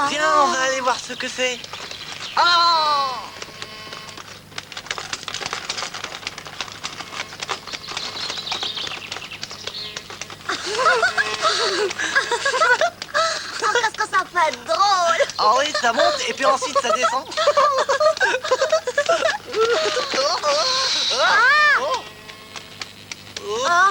Viens, on va aller voir ce que c'est. Oh! Qu'est-ce que ça fait drôle! Ah oui, ça monte et puis ensuite ça descend. Ah.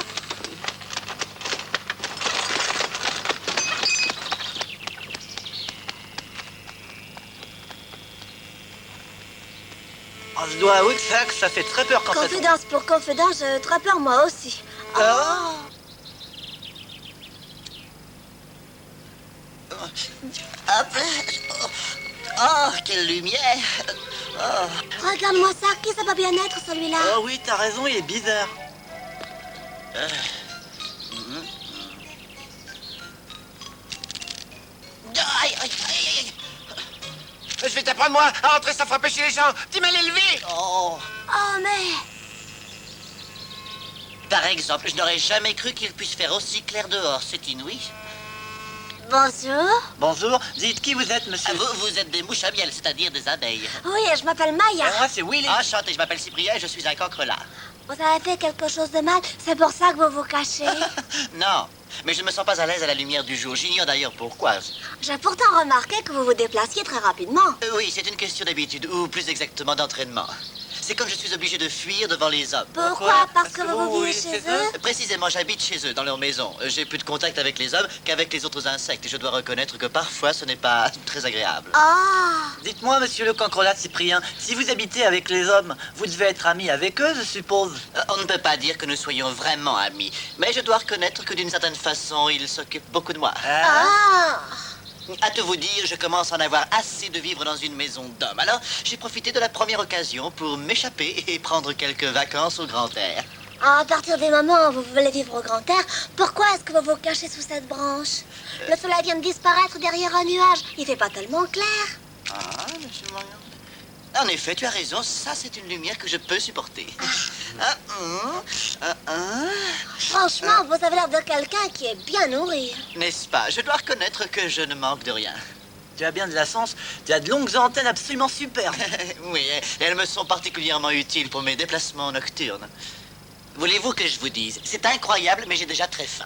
Oh, je dois avouer que ça fait très peur quand ça tombe. Confidence pour confidence, j'ai très peur moi aussi. Ah. Hop. Oh, quelle lumière. Oh. Regarde-moi ça, qui ça va bien être celui-là? Oh oui, t'as raison, il est bizarre. Aïe, aïe, aïe, aïe. Je vais t'apprendre, moi, à entrer sans frapper chez les gens. Tu m'as l'élevé. Oh. Oh mais... Par exemple, je n'aurais jamais cru qu'il puisse faire aussi clair dehors. C'est inouï. Bonjour. Bonjour, dites qui vous êtes, Ah, monsieur? vous êtes des mouches à miel, c'est-à-dire des abeilles. Oui, je m'appelle Maya. Et moi, c'est Willy. Enchanté, je m'appelle Cyprien et je suis un cancrelat. Vous avez fait quelque chose de mal, c'est pour ça que vous vous cachez. Non, mais je ne me sens pas à l'aise à la lumière du jour. J'ignore d'ailleurs pourquoi. J'ai pourtant remarqué que vous vous déplaciez très rapidement. Oui, c'est une question d'habitude, ou plus exactement d'entraînement. C'est comme je suis obligé de fuir devant les hommes. Pourquoi? Parce que vous vivez chez eux? Précisément, j'habite chez eux, dans leur maison. J'ai plus de contact avec les hommes qu'avec les autres insectes. Et je dois reconnaître que parfois, ce n'est pas très agréable. Ah. Dites-moi, monsieur le cancrelat Cyprien, si vous habitez avec les hommes, vous devez être ami avec eux, je suppose. On ne peut pas dire que nous soyons vraiment amis. Mais je dois reconnaître que d'une certaine façon, ils s'occupent beaucoup de moi. Ah. À tout vous dire, je commence à en avoir assez de vivre dans une maison d'hommes. Alors, j'ai profité de la première occasion pour m'échapper et prendre quelques vacances au grand air. À partir du moment où vous voulez vivre au grand air, pourquoi est-ce que vous vous cachez sous cette branche? Le soleil vient de disparaître derrière un nuage. Il fait pas tellement clair. Ah, monsieur Marion. En effet, tu as raison, ça c'est une lumière que je peux supporter. Franchement, vous avez l'air de quelqu'un qui est bien nourri. N'est-ce pas? Je dois reconnaître que je ne manque de rien. Tu as bien de la chance, tu as de longues antennes absolument superbes. Oui, elles me sont particulièrement utiles pour mes déplacements nocturnes. Voulez-vous que je vous dise? C'est incroyable, mais j'ai déjà très faim.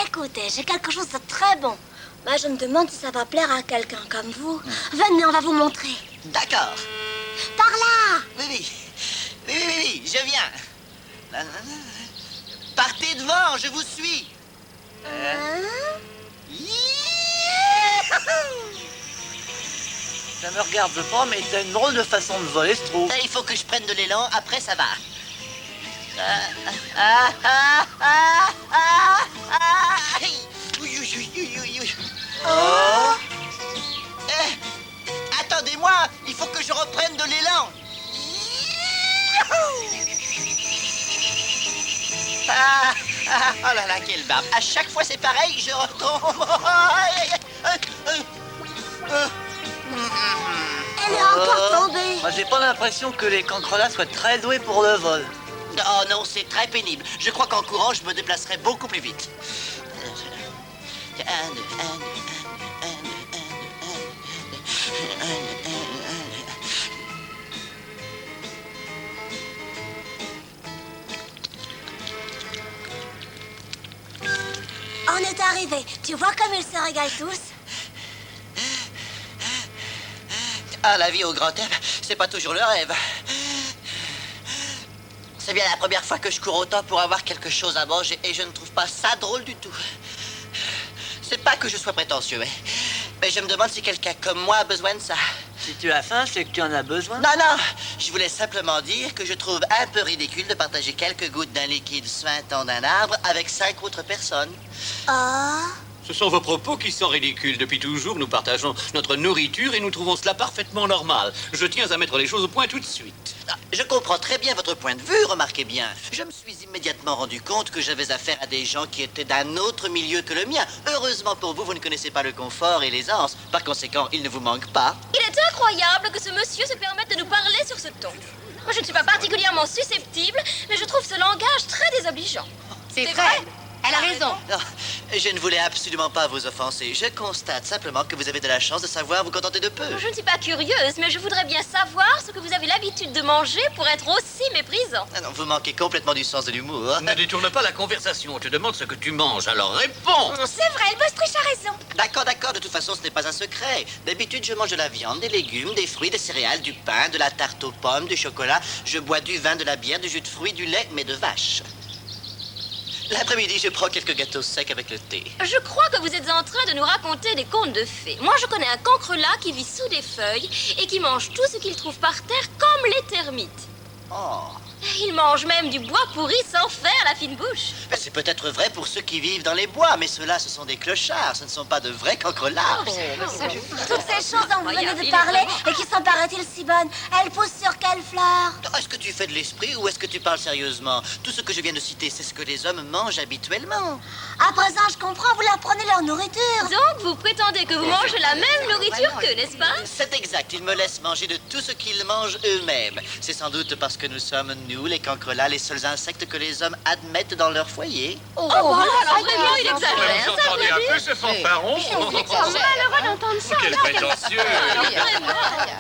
Écoutez, j'ai quelque chose de très bon. Mais je me demande si ça va plaire à quelqu'un comme vous. Venez, on va vous montrer. D'accord. Par là! Oui, je viens. Partez devant, je vous suis. Hein? Ça me regarde pas, mais t'as une drôle de façon de voler, je trouve. Il faut que je prenne de l'élan, après ça va. Oh! Attendez-moi, il faut que je reprenne de l'élan. Oh là là, quelle barbe. À chaque fois c'est pareil, je retombe. Elle est encore tombée. Moi, j'ai pas l'impression que les cancrelats soient très doués pour le vol. Oh non, c'est très pénible. Je crois qu'en courant, je me déplacerai beaucoup plus vite. On est arrivé. Tu vois comme ils se régalent tous? Ah, la vie au grand air, c'est pas toujours le rêve. C'est bien la première fois que je cours autant pour avoir quelque chose à manger et je ne trouve pas ça drôle du tout. C'est pas que je sois prétentieux, mais je me demande si quelqu'un comme moi a besoin de ça. Si tu as faim, c'est que tu en as besoin. Non, je voulais simplement dire que je trouve un peu ridicule de partager quelques gouttes d'un liquide suintant d'un arbre avec 5 autres personnes. Oh! Ce sont vos propos qui sont ridicules. Depuis toujours, nous partageons notre nourriture et nous trouvons cela parfaitement normal. Je tiens à mettre les choses au point tout de suite. Ah, je comprends très bien votre point de vue, remarquez bien. Je me suis immédiatement rendu compte que j'avais affaire à des gens qui étaient d'un autre milieu que le mien. Heureusement pour vous, vous ne connaissez pas le confort et l'aisance. Par conséquent, il ne vous manque pas. Il est incroyable que ce monsieur se permette de nous parler sur ce ton. Moi, je ne suis pas particulièrement susceptible, mais je trouve ce langage très désobligeant. C'est vrai. Elle a raison. Non, je ne voulais absolument pas vous offenser. Je constate simplement que vous avez de la chance de savoir vous contenter de peu. Je ne suis pas curieuse, mais je voudrais bien savoir ce que vous avez l'habitude de manger pour être aussi méprisant. Ah non, vous manquez complètement du sens de l'humour. Ne détourne pas la conversation. On te demande ce que tu manges, alors réponds. C'est vrai, Bostruch a raison. D'accord, de toute façon, ce n'est pas un secret. D'habitude, je mange de la viande, des légumes, des fruits, des céréales, du pain, de la tarte aux pommes, du chocolat. Je bois du vin, de la bière, du jus de fruits, du lait, mais de vache. L'après-midi, je prends quelques gâteaux secs avec le thé. Je crois que vous êtes en train de nous raconter des contes de fées. Moi, je connais un cancrelat qui vit sous des feuilles et qui mange tout ce qu'il trouve par terre, comme les termites. Oh. Il mange même du bois pourri sans faire la fine bouche. Ben, c'est peut-être vrai pour ceux qui vivent dans les bois, mais ceux-là, ce sont des clochards. Ce ne sont pas de vrais cancrelats. Toutes ces choses dont vous venez de parler et qui sont, paraît-il, si bonnes, elles poussent sur quelle fleur? Est-ce que tu fais de l'esprit ou est-ce que tu parles sérieusement? Tout ce que je viens de citer, c'est ce que les hommes mangent habituellement. À présent, je comprends, vous leur prenez leur nourriture. Donc, vous prétendez que vous mangez la même nourriture qu'eux, n'est-ce pas? C'est exact, ils me laissent manger de tout ce qu'ils mangent eux-mêmes. C'est sans doute parce que nous sommes, nous, les cancrelats, les seuls insectes que les hommes admettent dans leur foyer. Oh, alors vraiment, il exagère. Vous entendez un peu ce fanfaron? Malheureux d'entendre ça. Quel prétentieux!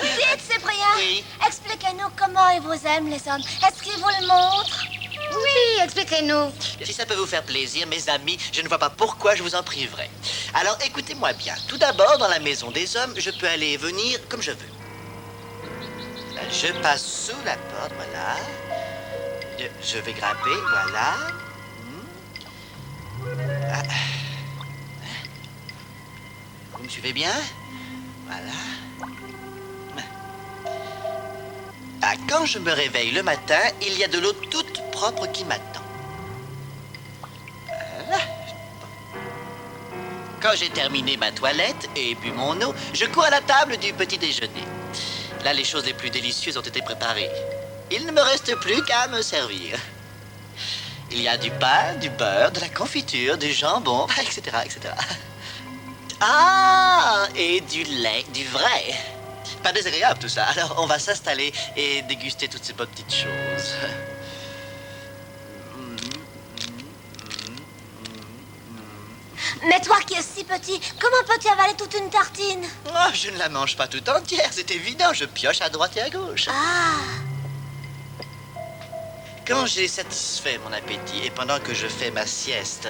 Dites, Cyprien, Oui. expliquez-nous comment ils vous aiment, les hommes. Est-ce qu'ils vous le montrent? Oui, expliquez-nous. Si ça peut vous faire plaisir, mes amis, je ne vois pas pourquoi je vous en priverais. Alors écoutez-moi bien. Tout d'abord, dans la maison des hommes, je peux aller et venir comme je veux. Je passe sous la porte, voilà. Je vais grimper, voilà. Ah. Vous me suivez bien? Voilà. Ah, quand je me réveille le matin, il y a de l'eau toute propre qui m'attend. Voilà. Quand j'ai terminé ma toilette et bu mon eau, je cours à la table du petit déjeuner. Là, les choses les plus délicieuses ont été préparées. Il ne me reste plus qu'à me servir. Il y a du pain, du beurre, de la confiture, du jambon, etc., etc. Ah, et du lait, du vrai. Pas désagréable tout ça. Alors, on va s'installer et déguster toutes ces bonnes petites choses. Mais toi qui es si petit, comment peux-tu avaler toute une tartine? Oh, je ne la mange pas tout entière, c'est évident. Je pioche à droite et à gauche. Ah, Quand j'ai satisfait mon appétit et pendant que je fais ma sieste...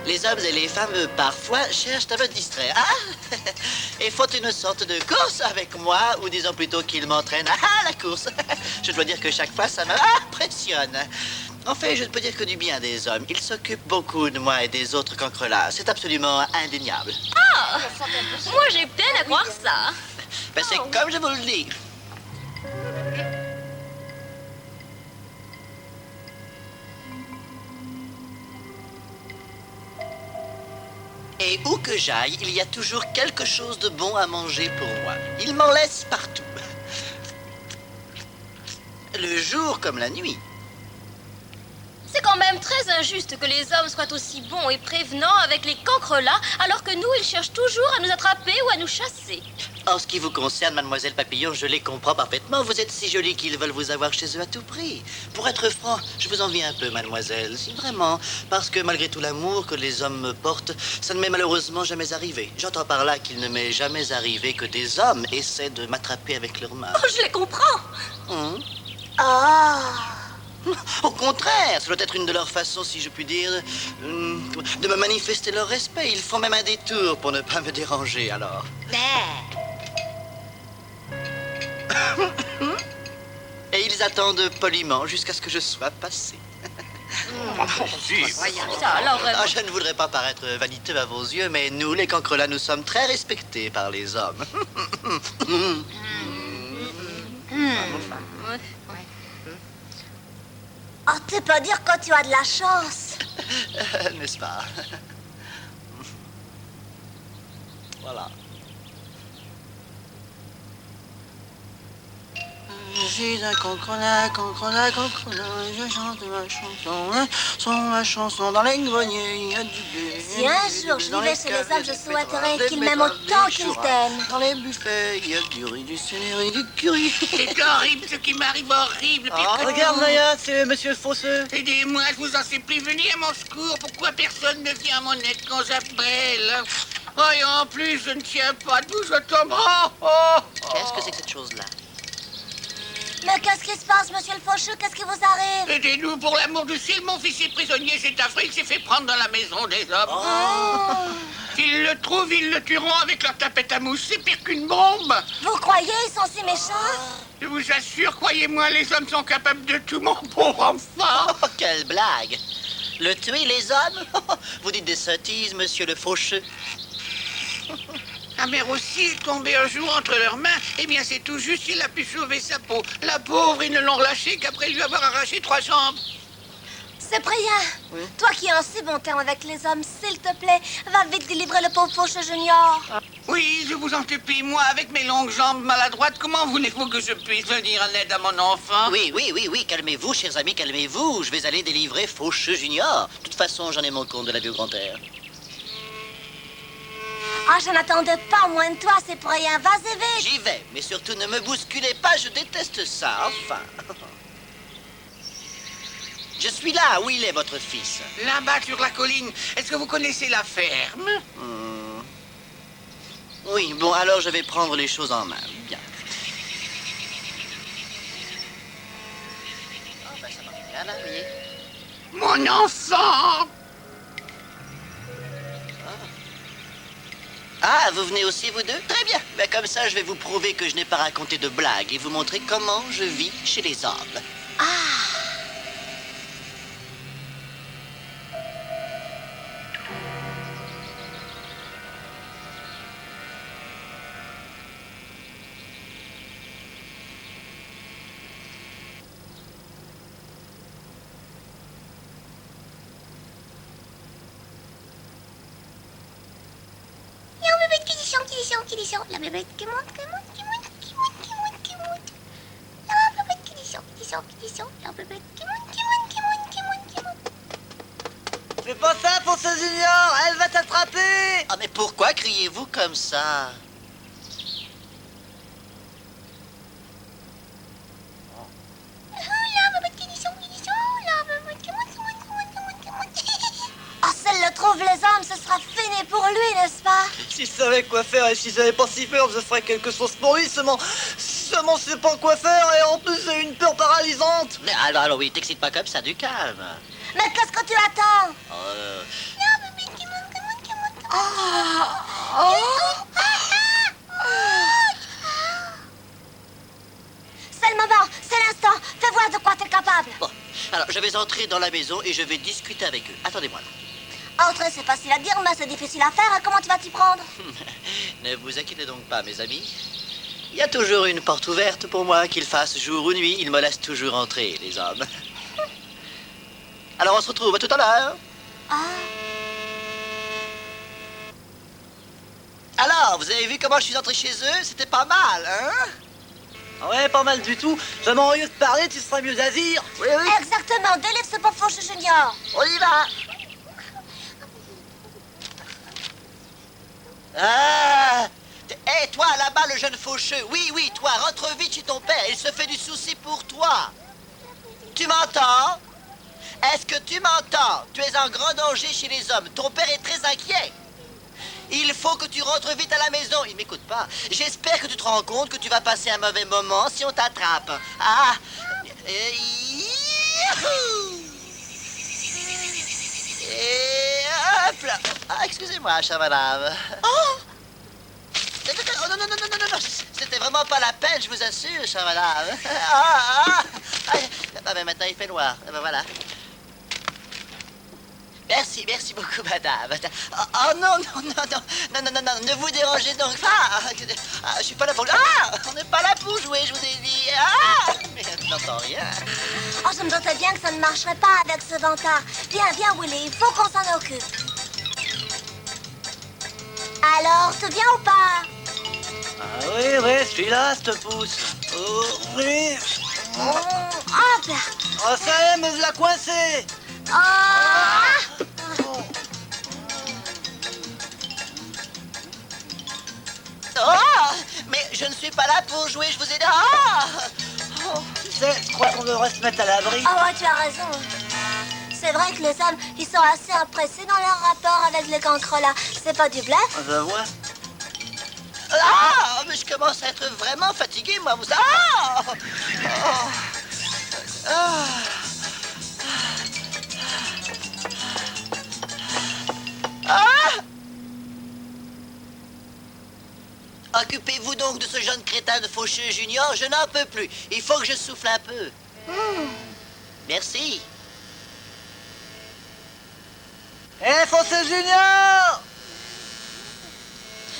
Les hommes et les femmes, parfois, cherchent à me distraire. Ah! Et font une sorte de course avec moi, ou disons plutôt qu'ils m'entraînent à la course. Je dois dire que chaque fois, ça m'impressionne. En fait, je ne peux dire que du bien des hommes. Ils s'occupent beaucoup de moi et des autres cancrelats. C'est absolument indéniable. Moi, j'ai peine à croire ça. Ben, c'est comme je vous le dis. Et où que j'aille, il y a toujours quelque chose de bon à manger pour moi. Ils m'en laissent partout. Le jour comme la nuit. C'est quand même très injuste que les hommes soient aussi bons et prévenants avec les cancrelats, alors que nous, ils cherchent toujours à nous attraper ou à nous chasser. En ce qui vous concerne, mademoiselle Papillon, je les comprends parfaitement. Vous êtes si jolie qu'ils veulent vous avoir chez eux à tout prix. Pour être franc, je vous envie un peu, mademoiselle. Si vraiment, parce que malgré tout l'amour que les hommes me portent, ça ne m'est malheureusement jamais arrivé. J'entends par là qu'il ne m'est jamais arrivé que des hommes essaient de m'attraper avec leurs mains. Oh, je les comprends. ah. Au contraire, ça doit être une de leurs façons, si je puis dire, de me manifester leur respect. Ils font même un détour pour ne pas me déranger, alors. Et ils attendent poliment jusqu'à ce que je sois passé. Alors, Ah, je ne voudrais pas paraître vaniteux à vos yeux, mais nous, les cancrelats, nous sommes très respectés par les hommes. Oh, t'es pas dire quand tu as de la chance. N'est-ce pas? Voilà. suis un concrona, je chante ma chanson, ma chanson dans les greniers, il y a du blé. Si un jour je vivais chez les hommes, je souhaiterais qu'ils m'aiment autant qu'ils t'aiment. Dans les buffets, il y a du riz, du céleri, du curry. C'est horrible ce qui m'arrive, horrible. Regarde, Maya, c'est Monsieur Fausseux. Aidez-moi, je vous en supplie, venez à mon secours. Pourquoi personne ne vient à mon aide quand j'appelle? Oh, et en plus, je ne tiens pas debout, je tombe. Qu'est-ce que c'est que cette chose-là? Mais qu'est-ce qui se passe, monsieur le faucheux? Qu'est-ce qui vous arrive? Aidez-nous, pour l'amour du ciel, mon fils est prisonnier, c'est affreux, il s'est fait prendre dans la maison des hommes. S'ils le trouvent, ils le tueront avec leur tapette à mousse, c'est pire qu'une bombe. Vous croyez, ils sont si méchants? Je vous assure, croyez-moi, les hommes sont capables de tout, mon pauvre enfant. Oh, quelle blague! Le tuer, les hommes? Vous dites des sottises, monsieur le faucheux. La mère aussi est tombée un jour entre leurs mains. Eh bien, c'est tout juste, il a pu sauver sa peau. La pauvre, ils ne l'ont relâchée qu'après lui avoir arraché 3 jambes. Cyprien, toi qui es en si bon terme avec les hommes, s'il te plaît, va vite délivrer le pauvre faucheux junior. Oui, je vous en supplie, moi, avec mes longues jambes maladroites, comment voulez-vous que je puisse venir en aide à mon enfant? Oui, calmez-vous, chers amis, calmez-vous. Je vais aller délivrer Faucheux Junior. De toute façon, j'en ai mon compte de la vie au grand air. Ah, je n'attendais pas moins de toi, Cyprien. Vas-y vite. J'y vais, mais surtout ne me bousculez pas, je déteste ça, enfin. Je suis là, où il est, votre fils? Là-bas, sur la colline, est-ce que vous connaissez la ferme? Oui, bon, alors je vais prendre les choses en main. Bien. Oh, ben ça marche bien, là, voyez. Mon enfant! Ah, vous venez aussi, vous deux? Très bien. Ben, comme ça, je vais vous prouver que je n'ai pas raconté de blagues et vous montrer comment je vis chez les hommes. La bébête qui descend, la bébête qui monte, qui monte, qui monte, qui monte, qui monte, qui monte. La bébête qui descend, la bébête qui monte, qui monte, qui monte, qui monte, qui monte. Fais pas ça, Fausseux Junior, elle va t'attraper. Ah, mais pourquoi criez-vous comme ça? La bébête qui descend, la bébête qui monte, qui monte, qui monte, qui monte, qui monte. Ah, s'il le trouve, les hommes, ce sera fini pour lui, n'est-ce pas? S'il savait quoi faire et s'il savait pas si faire, je ferais quelque chose pour lui, seulement c'est pas quoi faire et en plus j'ai une peur paralysante. Mais alors oui, t'excites pas comme ça, du calme. Mais qu'est-ce que tu attends? La bébête qui monte, qui monte, qui monte. C'est le moment, c'est l'instant. Fais voir de quoi t'es capable. Bon, alors je vais entrer dans la maison et je vais discuter avec eux. Attendez-moi là. Entrer, c'est facile à dire, mais c'est difficile à faire. Comment tu vas t'y prendre? Ne vous inquiétez donc pas, mes amis. Il y a toujours une porte ouverte pour moi, qu'il fasse jour ou nuit. Ils me laissent toujours entrer, les hommes. Alors on se retrouve à tout à l'heure. Alors, vous avez vu comment je suis entré chez eux? C'était pas mal, hein? Ah ouais, pas mal du tout. Vraiment, au lieu de parler, tu serais mieux à dire. Oui. Exactement, délivre ce pauvre faucheux junior. On y va. Ah! Hé, toi, là-bas, le jeune faucheux. Oui, toi, rentre vite chez ton père. Il se fait du souci pour toi. Tu m'entends? Est-ce que tu m'entends? Tu es en grand danger chez les hommes. Ton père est très inquiet. Il faut que tu rentres vite à la maison. Il m'écoute pas. J'espère que tu te rends compte que tu vas passer un mauvais moment si on t'attrape. Ah! Youhou! Et hop là. Ah, excusez-moi, chère madame. Oh! Non. C'était vraiment pas la peine, je vous assure, chère madame. Ah, ben maintenant il fait noir. Ben voilà. Merci beaucoup, madame. Oh non, ne vous dérangez donc pas. Je suis pas là pour... Ah! On n'est pas là pour jouer, je vous ai dit. Ah! Mais je n'entends rien. Oh, je me doutais bien que ça ne marcherait pas avec ce ventard. Viens, Willy, il faut qu'on s'en occupe. Alors, tu viens ou pas? Ah oui, je suis là, je te pousse. Oh, oui. Hop là. Oh, ça y est, me l'a coincé. Oh. Oh, mais je ne suis pas là pour jouer, je vous ai dit... Oh. Tu sais, je crois qu'on devrait se mettre à l'abri. Ah ouais, tu as raison. C'est vrai que les hommes, ils sont assez impressés dans leur rapport avec les cancres là. C'est pas du bluff. On va voir. Ah, mais je commence à être vraiment fatigué, moi, vous... Ah. Ah. Ah. Occupez-vous donc de ce jeune crétin de Faucheux Junior, je n'en peux plus. Il faut que je souffle un peu. Merci. Hé, Faucheux Junior!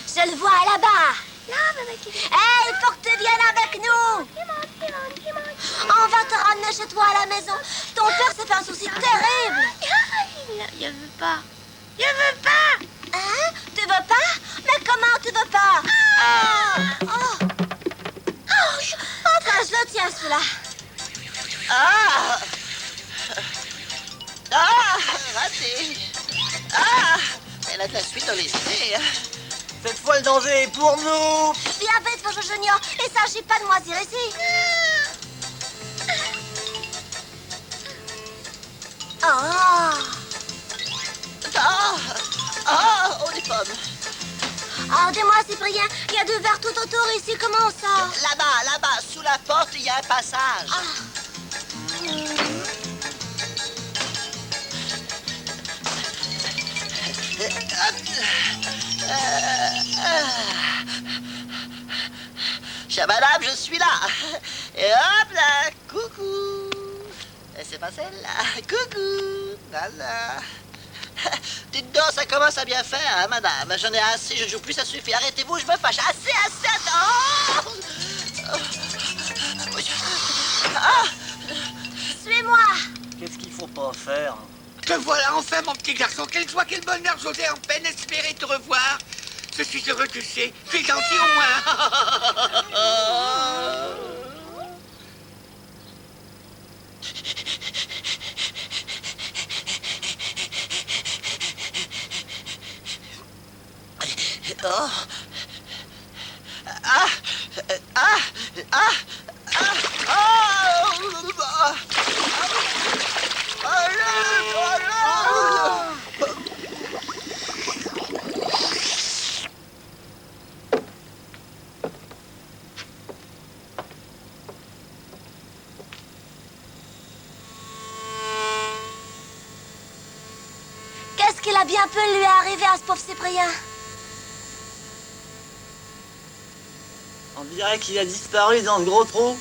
Je le vois là-bas. Hé, il faut que tu viennes avec nous. On va te ramener chez toi à la maison. Ton père s'est fait un souci terrible. Je veux pas. Hein? Tu veux pas? Mais comment tu veux pas? Oh. Enfin, je le tiens, celui-là. Ah! Ah! Raté! Ah! Elle a de la suite dans les idées. Cette fois, le danger est pour nous. Viens vite, Faucheux Junior. Il s'agit pas de moisir ici. Oh. Ah! Ah! Oh, les pommes! Oh, dis-moi, Cyprien, il y a du verre tout autour ici. Comment ça? Là-bas, sous la porte, il y a un passage. Chère madame, je suis là. Et hop là, coucou. Et c'est pas celle-là. Coucou. Voilà. Dites donc, ça commence à bien faire, hein, madame. J'en ai assez, je joue plus, ça suffit. Arrêtez-vous, je me fâche. Assez, attends. Ah. Suis-moi. Qu'est-ce qu'il faut pas faire? Te voilà enfin, mon petit garçon. Quelle joie, quel bonheur. J'osais en peine espérer te revoir. Je suis heureux, tu sais. Tu es gentil au moins. Oh. Ah. Ah. Ah. Qu'est-ce qu'il a bien pu lui arriver à ce pauvre Cyprien? On dirait qu'il a disparu dans ce gros trou.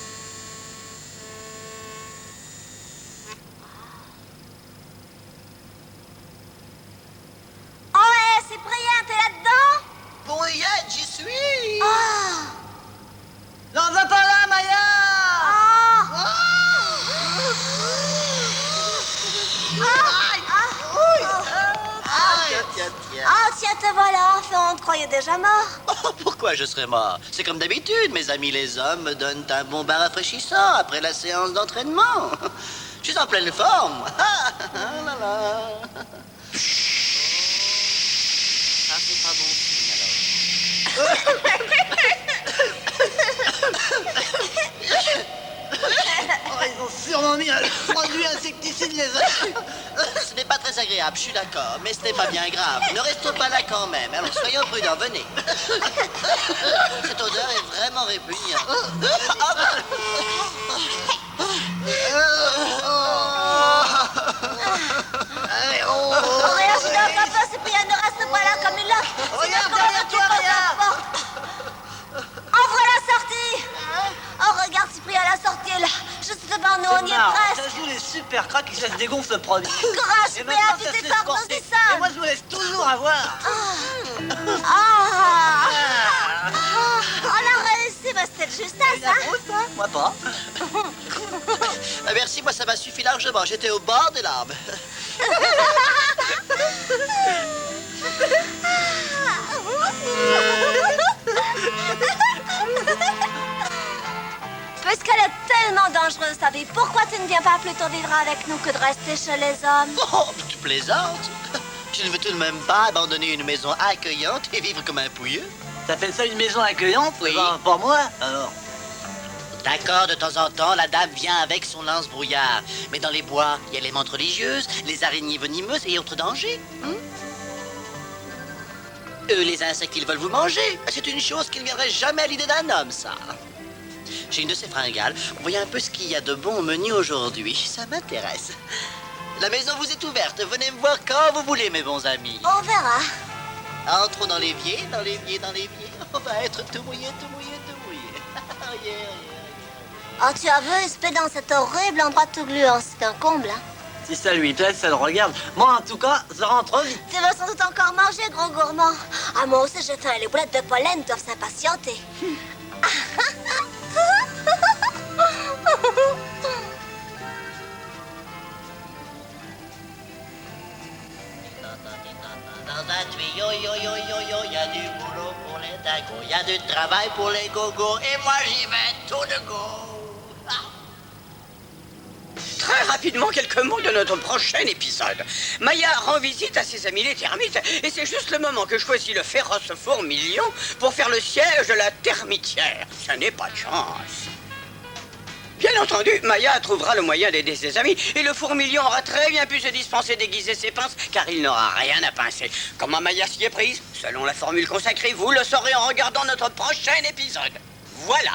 Oh, hé, Cyprien, t'es là-dedans? Bon, Yann, j'y suis. Oh. Non, va pas là, Maya! Tiens. Oh, tiens, te voilà, enfin, on te croyait déjà mort. Oh, pourquoi je serais mort? C'est comme d'habitude, mes amis les hommes me donnent un bon bain rafraîchissant après la séance d'entraînement. Je suis en pleine forme. Ah, là, là. Ça, c'est pas bon signe, Oh, ils ont sûrement mis un produit insecticide les uns. Ce n'est pas très agréable, je suis d'accord, mais ce n'est pas bien grave. Ne restons pas là quand même. Alors soyons prudents, venez. Cette odeur est vraiment répugnante. Oh, réagis donc un peu, Cyprien, ne reste pas là comme une loque. Regarde derrière toi, regarde. Ouvre la sortie. Oh, regarde, Cyprien, la sortie est là. Juste devant nous, on y est Ça presque. joue les super cracks qui se dégonflent le produit. Courage, Et Cyprien, maintenant, tu ça se t'es laisse fort porter. dans Et ça. moi, je vous laisse toujours avoir. On a réussi, bah, c'est juste ça, ça. Moi pas. Merci, moi ça m'a suffi largement. J'étais au bord des larmes. Parce qu'elle est tellement dangereuse, plutôt vivre avec nous que de rester chez les hommes. Oh, tu plaisantes. Je ne veux tout de même pas abandonner une maison accueillante et vivre comme un pouilleux. T'appelles ça une maison accueillante? Oui. Ben, pour moi, alors. D'accord, de temps en temps, la dame vient avec son lance-brouillard. Mais dans les bois, il y a les menthes religieuses, les araignées venimeuses et autres dangers. Les insectes, ils veulent vous manger. C'est une chose qui ne viendrait jamais à l'idée d'un homme, ça. J'ai une de ces fringales. Voyez un peu ce qu'il y a de bon au menu aujourd'hui. Ça m'intéresse. La maison vous est ouverte. Venez me voir quand vous voulez, mes bons amis. On verra. Entrons dans l'évier, dans l'évier, dans l'évier. On va être tout mouillé, tout mouillé, tout mouillé. Oh, yeah, yeah. Oh, tu as vu, espèce dans cet horrible endroit tout gluant. C'est un comble, hein. Si ça lui plaît, ça le regarde. Moi, en tout cas, ça rentre vite. Tu vas sans doute encore manger, gros gourmand. Ah, moi aussi, j'ai faim. Les boulettes de pollen doivent s'impatienter. Dans un tuyau, y a du boulot pour les dagos, y a du travail pour les gogos, et moi j'y vais tout de go. Très rapidement, quelques mots de notre prochain épisode. Maya rend visite à ses amis les termites, et c'est juste le moment que choisit le féroce fourmilion pour faire le siège de la termitière. Ça n'est pas de chance. Bien entendu, Maya trouvera le moyen d'aider ses amis, et le fourmilion aura très bien pu se dispenser d'aiguiser ses pinces, car il n'aura rien à pincer. Comment Maya s'y est prise? Selon la formule consacrée, vous le saurez en regardant notre prochain épisode. Voilà.